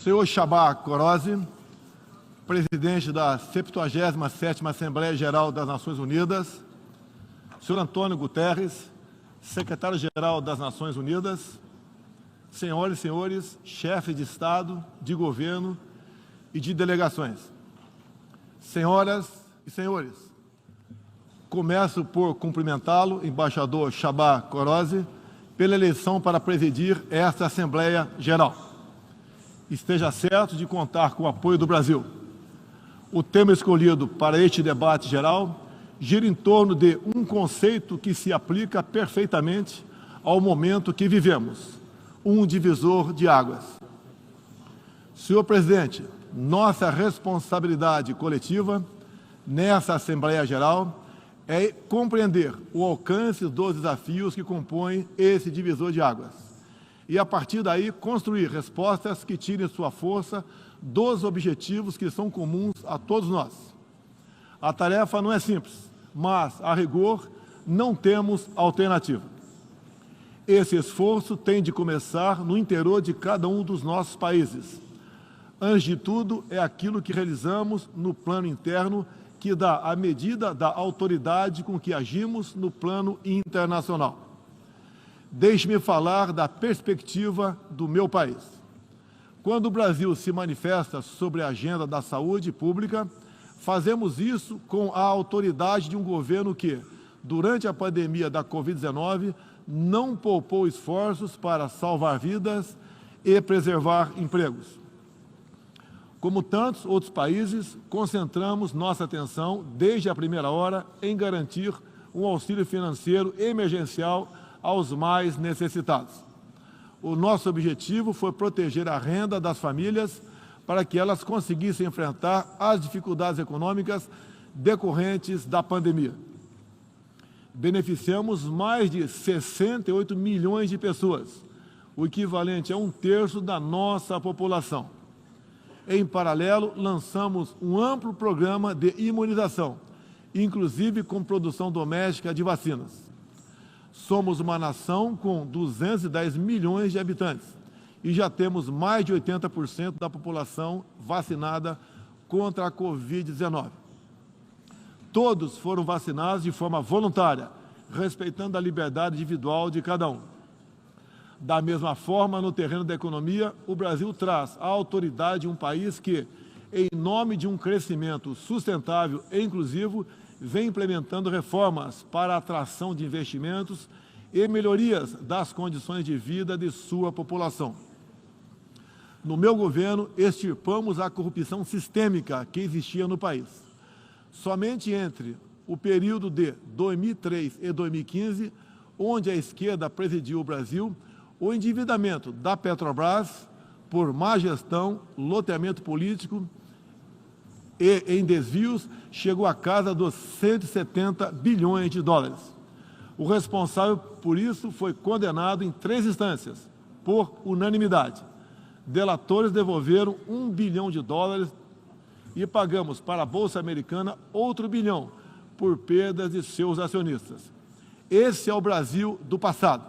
Senhor Chabá Corozi, presidente da 77ª Assembleia Geral das Nações Unidas, senhor Antônio Guterres, secretário-geral das Nações Unidas, senhoras e senhores, chefes de Estado, de governo e de delegações. Senhoras e senhores, começo por cumprimentá-lo, embaixador Chabá Corozi, pela eleição para presidir esta Assembleia Geral. Esteja certo de contar com o apoio do Brasil. O tema escolhido para este debate geral gira em torno de um conceito que se aplica perfeitamente ao momento que vivemos, um divisor de águas. Senhor presidente, nossa responsabilidade coletiva nessa Assembleia Geral é compreender o alcance dos desafios que compõem esse divisor de águas e, a partir daí, construir respostas que tirem sua força dos objetivos que são comuns a todos nós. A tarefa não é simples, mas, a rigor, não temos alternativa. Esse esforço tem de começar no interior de cada um dos nossos países. Antes de tudo, é aquilo que realizamos no plano interno que dá a medida da autoridade com que agimos no plano internacional. Deixe-me falar da perspectiva do meu país. Quando o Brasil se manifesta sobre a agenda da saúde pública, fazemos isso com a autoridade de um governo que, durante a pandemia da Covid-19, não poupou esforços para salvar vidas e preservar empregos. Como tantos outros países, concentramos nossa atenção, desde a primeira hora, em garantir um auxílio financeiro emergencial aos mais necessitados. O nosso objetivo foi proteger a renda das famílias para que elas conseguissem enfrentar as dificuldades econômicas decorrentes da pandemia. Beneficiamos mais de 68 milhões de pessoas, o equivalente a 1/3 da nossa população. Em paralelo, lançamos um amplo programa de imunização, inclusive com produção doméstica de vacinas. Somos uma nação com 210 milhões de habitantes e já temos mais de 80% da população vacinada contra a Covid-19. Todos foram vacinados de forma voluntária, respeitando a liberdade individual de cada um. Da mesma forma, no terreno da economia, o Brasil traz a autoridade de um país que, em nome de um crescimento sustentável e inclusivo, vem implementando reformas para a atração de investimentos e melhorias das condições de vida de sua população. No meu governo, extirpamos a corrupção sistêmica que existia no país. Somente entre o período de 2003 e 2015, onde a esquerda presidiu o Brasil, o endividamento da Petrobras, por má gestão, loteamento político e em desvios, chegou à casa dos 170 bilhões de dólares. O responsável por isso foi condenado em 3 instâncias, por unanimidade. Delatores devolveram $1 bilhão e pagamos para a Bolsa Americana outro $1 bilhão por perdas de seus acionistas. Esse é o Brasil do passado.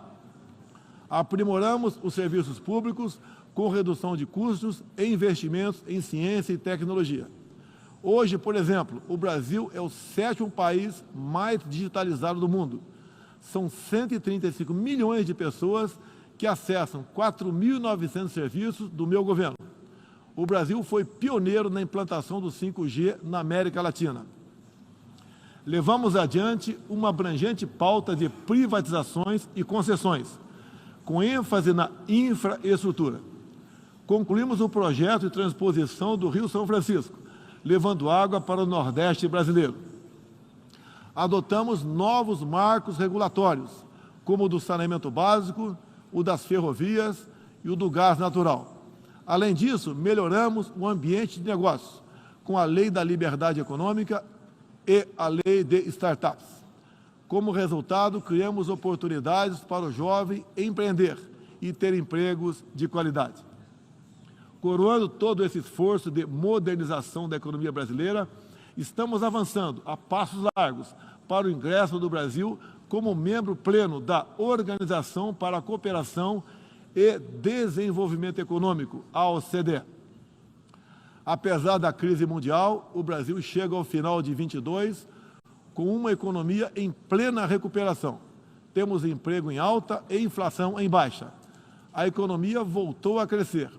Aprimoramos os serviços públicos com redução de custos e investimentos em ciência e tecnologia. Hoje, por exemplo, o Brasil é o 7º país mais digitalizado do mundo. São 135 milhões de pessoas que acessam 4.900 serviços do meu governo. O Brasil foi pioneiro na implantação do 5G na América Latina. Levamos adiante uma abrangente pauta de privatizações e concessões, com ênfase na infraestrutura. Concluímos o projeto de transposição do Rio São Francisco, levando água para o Nordeste brasileiro. Adotamos novos marcos regulatórios, como o do saneamento básico, o das ferrovias e o do gás natural. Além disso, melhoramos o ambiente de negócios, com a Lei da Liberdade Econômica e a Lei de Startups. Como resultado, criamos oportunidades para o jovem empreender e ter empregos de qualidade. Coroando todo esse esforço de modernização da economia brasileira, estamos avançando a passos largos para o ingresso do Brasil como membro pleno da Organização para a Cooperação e Desenvolvimento Econômico, a OCDE. Apesar da crise mundial, o Brasil chega ao final de 22 com uma economia em plena recuperação. Temos emprego em alta e inflação em baixa. A economia voltou a crescer.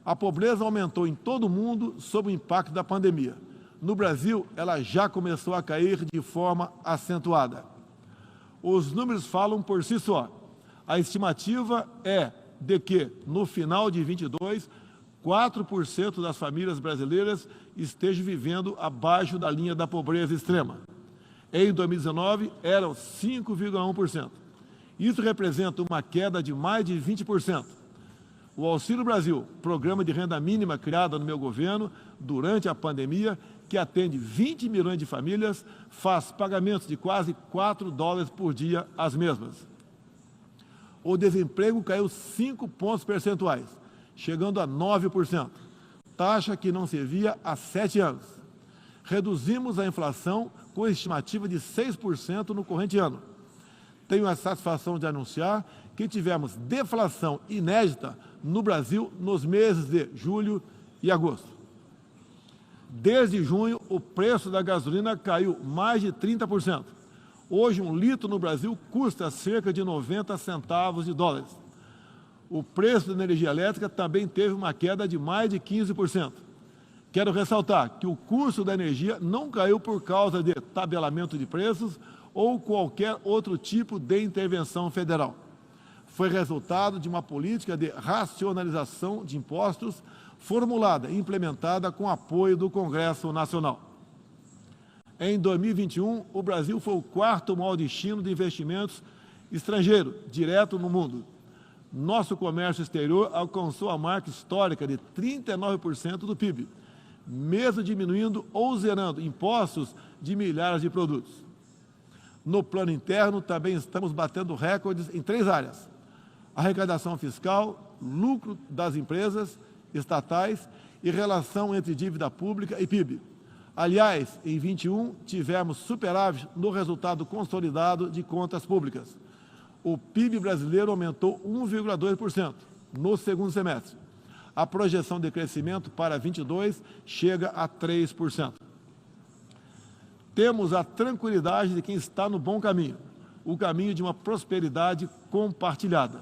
A pobreza aumentou em todo o mundo sob o impacto da pandemia. No Brasil, ela já começou a cair de forma acentuada. Os números falam por si só. A estimativa é de que, no final de 22, 4% das famílias brasileiras estejam vivendo abaixo da linha da pobreza extrema. Em 2019, eram 5,1%. Isso representa uma queda de mais de 20%. O Auxílio Brasil, programa de renda mínima criado no meu governo durante a pandemia, que atende 20 milhões de famílias, faz pagamentos de quase $4 por dia às mesmas. O desemprego caiu 5 pontos percentuais, chegando a 9%, taxa que não se via há 7 anos. Reduzimos a inflação com estimativa de 6% no corrente ano. Tenho a satisfação de anunciar que tivemos deflação inédita no Brasil nos meses de julho e agosto. Desde junho, o preço da gasolina caiu mais de 30%. Hoje, um litro no Brasil custa cerca de 90 centavos de dólares. O preço da energia elétrica também teve uma queda de mais de 15%. Quero ressaltar que o custo da energia não caiu por causa de tabelamento de preços ou qualquer outro tipo de intervenção federal. Foi resultado de uma política de racionalização de impostos formulada e implementada com apoio do Congresso Nacional. Em 2021, o Brasil foi o quarto maior destino de investimentos estrangeiros direto no mundo. Nosso comércio exterior alcançou a marca histórica de 39% do PIB, mesmo diminuindo ou zerando impostos de milhares de produtos. No plano interno, também estamos batendo recordes em 3 áreas: arrecadação fiscal, lucro das empresas estatais e relação entre dívida pública e PIB. Aliás, em 21, tivemos superávit no resultado consolidado de contas públicas. O PIB brasileiro aumentou 1,2% no segundo semestre. A projeção de crescimento para 22 chega a 3%. Temos a tranquilidade de quem está no bom caminho, o caminho de uma prosperidade compartilhada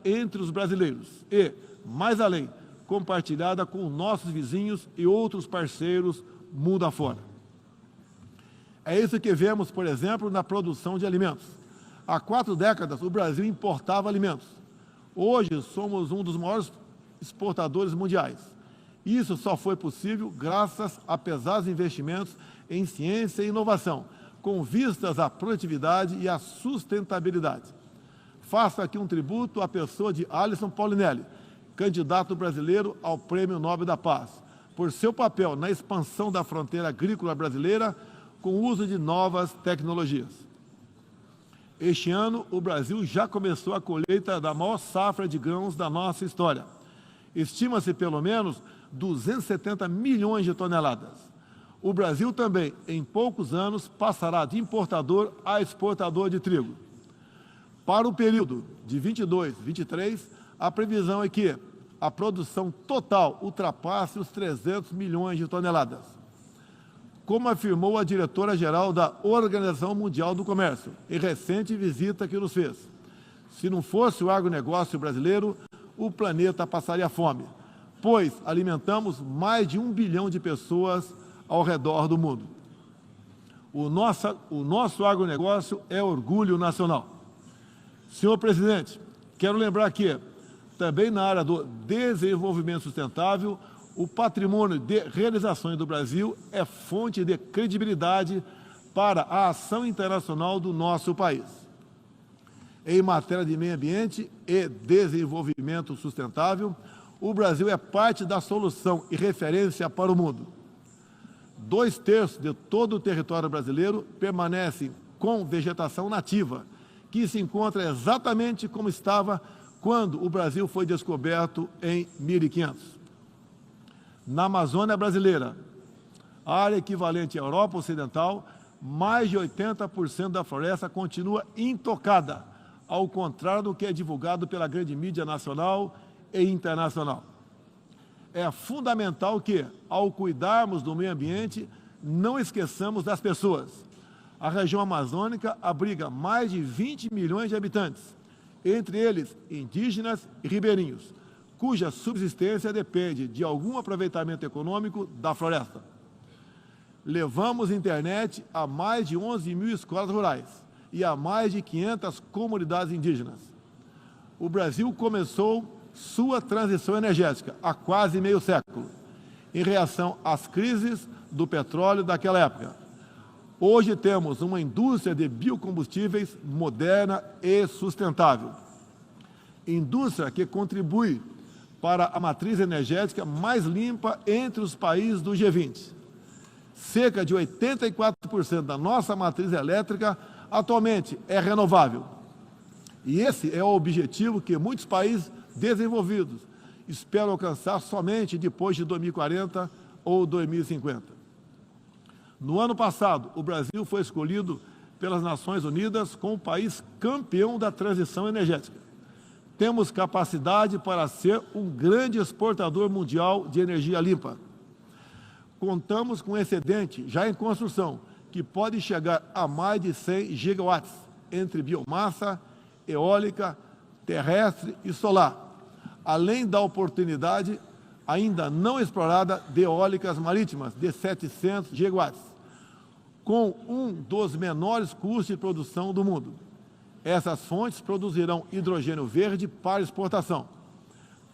entre os brasileiros e, mais além, compartilhada com nossos vizinhos e outros parceiros mundo afora. É isso que vemos, por exemplo, na produção de alimentos. Há 4 décadas, o Brasil importava alimentos. Hoje, somos um dos maiores exportadores mundiais. Isso só foi possível graças a pesados investimentos em ciência e inovação, com vistas à produtividade e à sustentabilidade. Faço aqui um tributo à pessoa de Alisson Paulinelli, candidato brasileiro ao Prêmio Nobel da Paz, por seu papel na expansão da fronteira agrícola brasileira com o uso de novas tecnologias. Este ano, o Brasil já começou a colheita da maior safra de grãos da nossa história. Estima-se pelo menos 270 milhões de toneladas. O Brasil também, em poucos anos, passará de importador a exportador de trigo. Para o período de 22-23, a previsão é que a produção total ultrapasse os 300 milhões de toneladas. Como afirmou a diretora-geral da Organização Mundial do Comércio, em recente visita que nos fez, se não fosse o agronegócio brasileiro, o planeta passaria fome, pois alimentamos mais de 1 bilhão de pessoas ao redor do mundo. O nosso agronegócio é orgulho nacional. Senhor presidente, quero lembrar que, também na área do desenvolvimento sustentável, o patrimônio de realizações do Brasil é fonte de credibilidade para a ação internacional do nosso país. Em matéria de meio ambiente e desenvolvimento sustentável, o Brasil é parte da solução e referência para o mundo. 2/3 de todo o território brasileiro permanece com vegetação nativa, que se encontra exatamente como estava quando o Brasil foi descoberto em 1500. Na Amazônia brasileira, área equivalente à Europa Ocidental, mais de 80% da floresta continua intocada, ao contrário do que é divulgado pela grande mídia nacional e internacional. é fundamental que, ao cuidarmos do meio ambiente, não esqueçamos das pessoas. A região amazônica abriga mais de 20 milhões de habitantes, entre eles indígenas e ribeirinhos, cuja subsistência depende de algum aproveitamento econômico da floresta. Levamos internet a mais de 11 mil escolas rurais e a mais de 500 comunidades indígenas. O Brasil começou sua transição energética há quase meio século, em reação às crises do petróleo daquela época. Hoje temos uma indústria de biocombustíveis moderna e sustentável. Indústria que contribui para a matriz energética mais limpa entre os países do G20. Cerca de 84% da nossa matriz elétrica atualmente é renovável. E esse é o objetivo que muitos países desenvolvidos esperam alcançar somente depois de 2040 ou 2050. No ano passado, o Brasil foi escolhido pelas Nações Unidas como o país campeão da transição energética. Temos capacidade para ser um grande exportador mundial de energia limpa. Contamos com um excedente já em construção, que pode chegar a mais de 100 gigawatts, entre biomassa, eólica, terrestre e solar, além da oportunidade ainda não explorada de eólicas marítimas de 700 gigawatts, com um dos menores custos de produção do mundo. Essas fontes produzirão hidrogênio verde para exportação.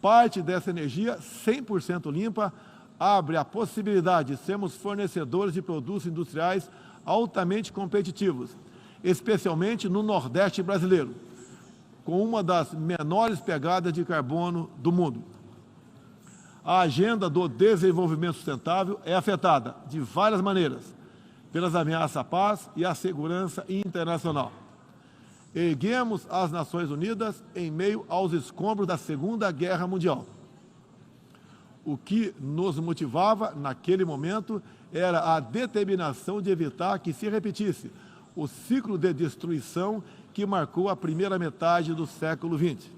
Parte dessa energia 100% limpa abre a possibilidade de sermos fornecedores de produtos industriais altamente competitivos, especialmente no Nordeste brasileiro, com uma das menores pegadas de carbono do mundo. A agenda do desenvolvimento sustentável é afetada de várias maneiras pelas ameaças à paz e à segurança internacional. Erguemos as Nações Unidas em meio aos escombros da Segunda Guerra Mundial. O que nos motivava naquele momento era a determinação de evitar que se repetisse o ciclo de destruição que marcou a primeira metade do século XX.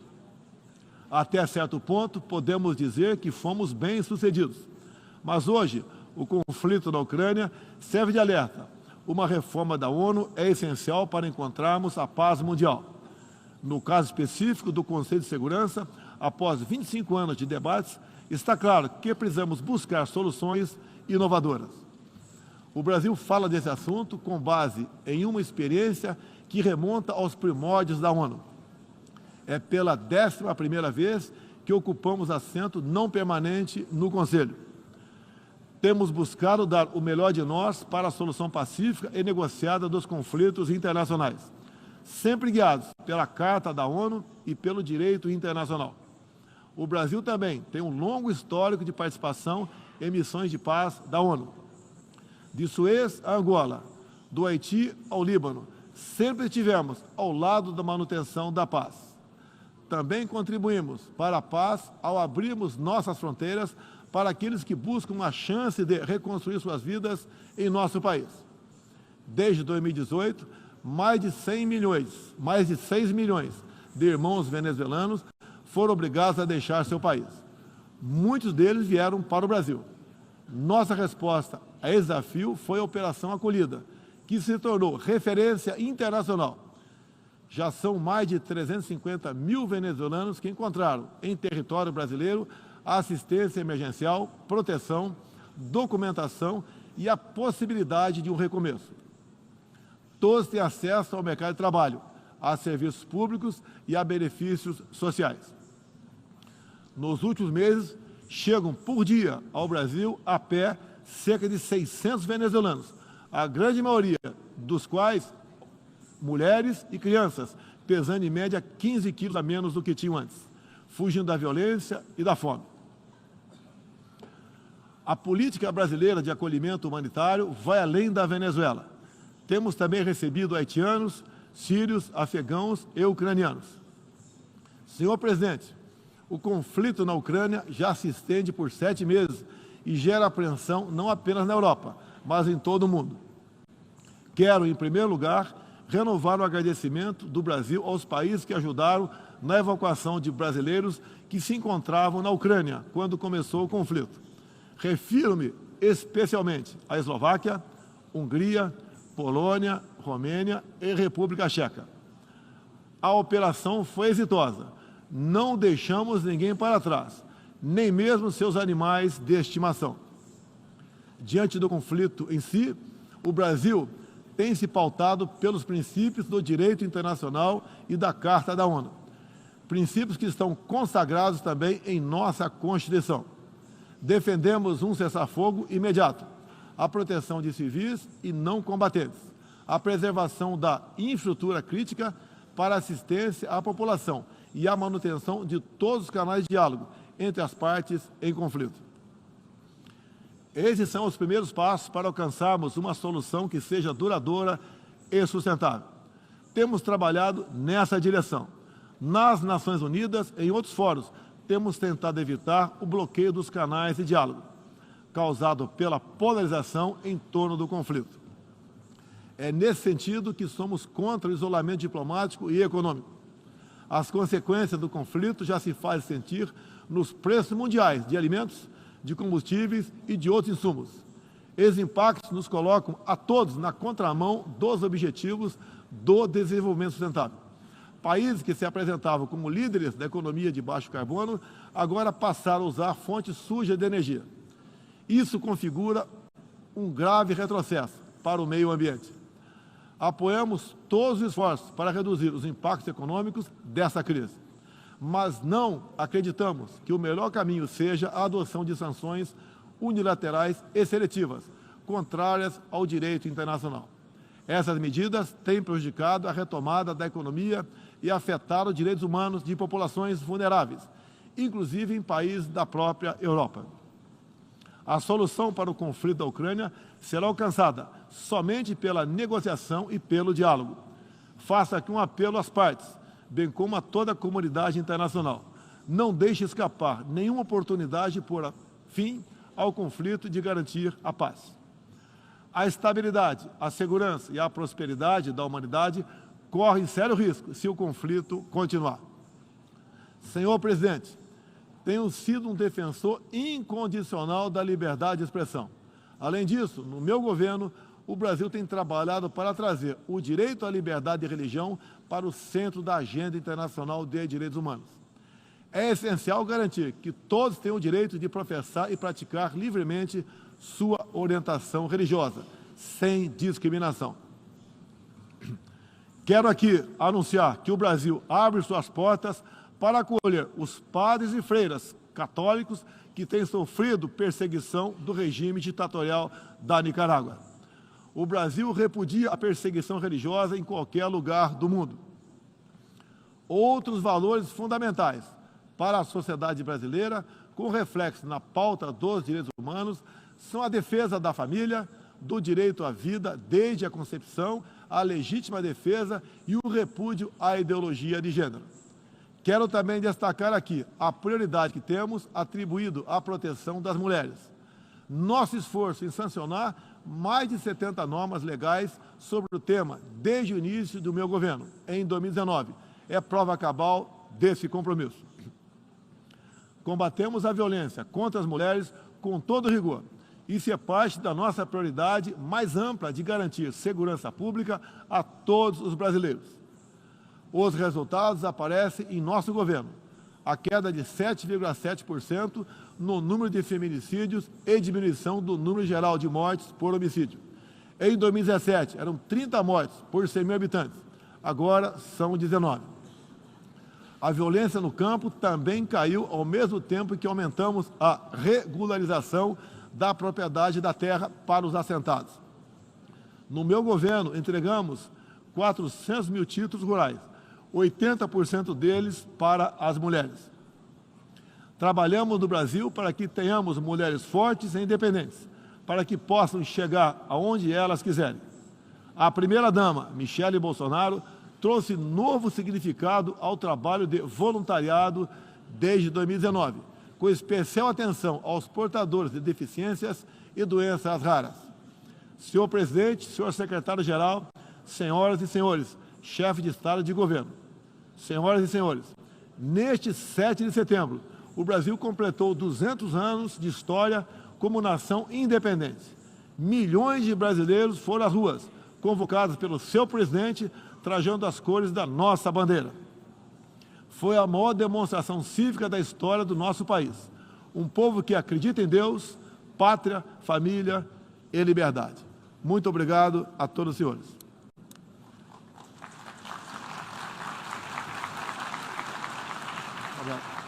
Até certo ponto, podemos dizer que fomos bem-sucedidos. Mas hoje, o conflito na Ucrânia serve de alerta. Uma reforma da ONU é essencial para encontrarmos a paz mundial. No caso específico do Conselho de Segurança, após 25 anos de debates, está claro que precisamos buscar soluções inovadoras. O Brasil fala desse assunto com base em uma experiência que remonta aos primórdios da ONU. É pela 11ª vez que ocupamos assento não permanente no Conselho. Temos buscado dar o melhor de nós para a solução pacífica e negociada dos conflitos internacionais, sempre guiados pela Carta da ONU e pelo direito internacional. O Brasil também tem um longo histórico de participação em missões de paz da ONU. De Suez a Angola, do Haiti ao Líbano, sempre estivemos ao lado da manutenção da paz. Também contribuímos para a paz ao abrirmos nossas fronteiras para aqueles que buscam uma chance de reconstruir suas vidas em nosso país. Desde 2018, mais de 6 milhões de irmãos venezuelanos foram obrigados a deixar seu país. Muitos deles vieram para o Brasil. Nossa resposta a esse desafio foi a Operação Acolhida, que se tornou referência internacional. Já são mais de 350 mil venezuelanos que encontraram em território brasileiro assistência emergencial, proteção, documentação e a possibilidade de um recomeço. Todos têm acesso ao mercado de trabalho, a serviços públicos e a benefícios sociais. Nos últimos meses, chegam por dia ao Brasil a pé cerca de 600 venezuelanos, a grande maioria dos quais mulheres e crianças, pesando em média 15 quilos a menos do que tinham antes, fugindo da violência e da fome. A política brasileira de acolhimento humanitário vai além da Venezuela. Temos também recebido haitianos, sírios, afegãos e ucranianos. Senhor presidente, o conflito na Ucrânia já se estende por 7 meses e gera apreensão não apenas na Europa, mas em todo o mundo. Quero, em primeiro lugar, renovar o agradecimento do Brasil aos países que ajudaram na evacuação de brasileiros que se encontravam na Ucrânia quando começou o conflito. Refiro-me especialmente à Eslováquia, Hungria, Polônia, Romênia e República Tcheca. A operação foi exitosa. Não deixamos ninguém para trás, nem mesmo seus animais de estimação. Diante do conflito em si, o Brasil tem se pautado pelos princípios do direito internacional e da Carta da ONU. Princípios que estão consagrados também em nossa Constituição. Defendemos um cessar-fogo imediato, a proteção de civis e não combatentes, a preservação da infraestrutura crítica para assistência à população e a manutenção de todos os canais de diálogo entre as partes em conflito. Esses são os primeiros passos para alcançarmos uma solução que seja duradoura e sustentável. Temos trabalhado nessa direção. Nas Nações Unidas e em outros fóruns, temos tentado evitar o bloqueio dos canais de diálogo, causado pela polarização em torno do conflito. É nesse sentido que somos contra o isolamento diplomático e econômico. As consequências do conflito já se fazem sentir nos preços mundiais de alimentos, de combustíveis e de outros insumos. Esses impactos nos colocam a todos na contramão dos objetivos do desenvolvimento sustentável. Países que se apresentavam como líderes da economia de baixo carbono, agora passaram a usar fontes sujas de energia. Isso configura um grave retrocesso para o meio ambiente. Apoiamos todos os esforços para reduzir os impactos econômicos dessa crise, mas não acreditamos que o melhor caminho seja a adoção de sanções unilaterais e seletivas, contrárias ao direito internacional. Essas medidas têm prejudicado a retomada da economia e afetado os direitos humanos de populações vulneráveis, inclusive em países da própria Europa. A solução para o conflito da Ucrânia será alcançada somente pela negociação e pelo diálogo. Faço aqui um apelo às partes, bem como a toda a comunidade internacional. Não deixe escapar nenhuma oportunidade de pôr fim ao conflito e de garantir a paz. A estabilidade, a segurança e a prosperidade da humanidade correm sério risco se o conflito continuar. Senhor presidente, tenho sido um defensor incondicional da liberdade de expressão. Além disso, no meu governo, o Brasil tem trabalhado para trazer o direito à liberdade de religião para o centro da agenda internacional de direitos humanos. É essencial garantir que todos tenham o direito de professar e praticar livremente sua orientação religiosa, sem discriminação. Quero aqui anunciar que o Brasil abre suas portas para acolher os padres e freiras católicos que têm sofrido perseguição do regime ditatorial da Nicarágua. O Brasil repudia a perseguição religiosa em qualquer lugar do mundo. Outros valores fundamentais para a sociedade brasileira, com reflexo na pauta dos direitos humanos, são a defesa da família, do direito à vida desde a concepção, a legítima defesa e o repúdio à ideologia de gênero. Quero também destacar aqui a prioridade que temos atribuído à proteção das mulheres. Nosso esforço em sancionar mais de 70 normas legais sobre o tema desde o início do meu governo, em 2019, é prova cabal desse compromisso. Combatemos a violência contra as mulheres com todo rigor. Isso é parte da nossa prioridade mais ampla de garantir segurança pública a todos os brasileiros. Os resultados aparecem em nosso governo. A queda de 7,7% no número de feminicídios e diminuição do número geral de mortes por homicídio. Em 2017, eram 30 mortes por 100 mil habitantes. Agora são 19. A violência no campo também caiu ao mesmo tempo que aumentamos a regularização da propriedade da terra para os assentados. No meu governo, entregamos 400 mil títulos rurais, 80% deles para as mulheres. Trabalhamos no Brasil para que tenhamos mulheres fortes e independentes, para que possam chegar aonde elas quiserem. A primeira-dama, Michele Bolsonaro, trouxe novo significado ao trabalho de voluntariado desde 2019, com especial atenção aos portadores de deficiências e doenças raras. Senhor presidente, senhor secretário-geral, senhoras e senhores, chefe de Estado e de governo, senhoras e senhores, Neste 7 de setembro, o Brasil completou 200 anos de história como nação independente. Milhões de brasileiros foram às ruas, convocados pelo seu presidente, trajando as cores da nossa bandeira. Foi a maior demonstração cívica da história do nosso país. Um povo que acredita em Deus, pátria, família e liberdade. Muito obrigado a todos os senhores. Obrigado.